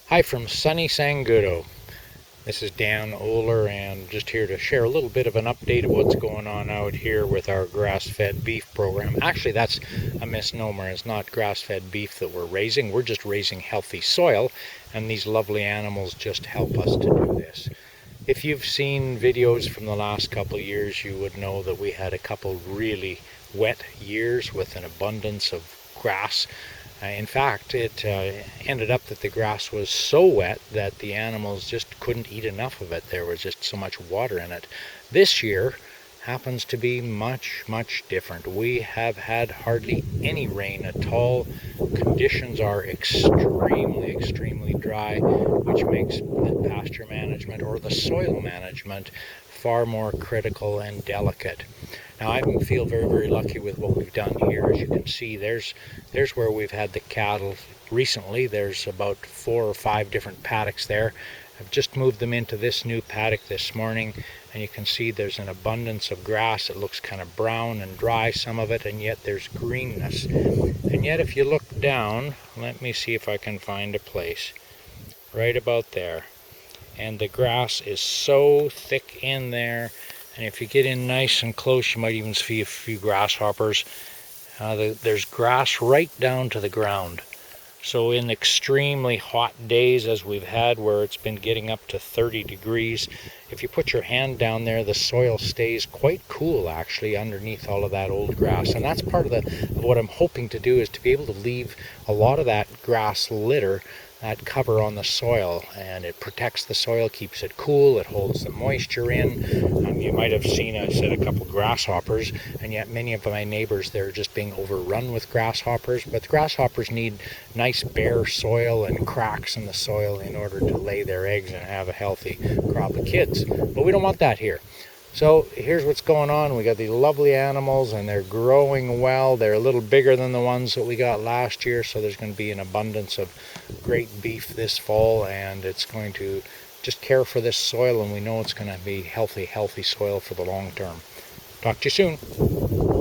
Hi from sunny Sangudo. This is Dan Oler and just here to share a little bit of an update of what's going on out here with our grass-fed beef program. Actually, that's a misnomer. It's not grass-fed beef that we're raising. We're just raising healthy soil, and these lovely animals just help us to do this. If you've seen videos from the last couple of years, you would know that we had a couple really wet years with an abundance of grass. In fact, it ended up that the grass was so wet that the animals just couldn't eat enough of it. There was just so much water in it. This year happens to be much, much different. We have had hardly any rain at all. Conditions are extremely, extremely dry, which makes the pasture management or the soil management far more critical and delicate. Now I feel very, very lucky with what we've done here. As you can see, there's where we've had the cattle recently. There's about 4 or 5 different paddocks there. I've just moved them into this new paddock this morning, and you can see there's an abundance of grass. It looks kind of brown and dry, some of it, and yet there's greenness. And yet if you look down, let me see if I can find a place right about there. And the grass is so thick in there, and if you get in nice and close, you might even see a few grasshoppers. There's grass right down to the ground. So in extremely hot days as we've had, where it's been getting up to 30 degrees, if you put your hand down there, the soil stays quite cool actually underneath all of that old grass. And that's part of what I'm hoping to do, is to be able to leave a lot of that grass litter, that cover on the soil, and it protects the soil, keeps it cool, it holds the moisture in. You might have seen I said a couple grasshoppers, and yet many of my neighbors, they're just being overrun with grasshoppers. But the grasshoppers need nice bare soil and cracks in the soil in order to lay their eggs and have a healthy crop of kids. But we don't want that here. So here's what's going on. We got these lovely animals, and they're growing well. They're a little bigger than the ones that we got last year, so there's going to be an abundance of great beef this fall, and it's going to just care for this soil, and we know it's going to be healthy soil for the long term. Talk to you soon.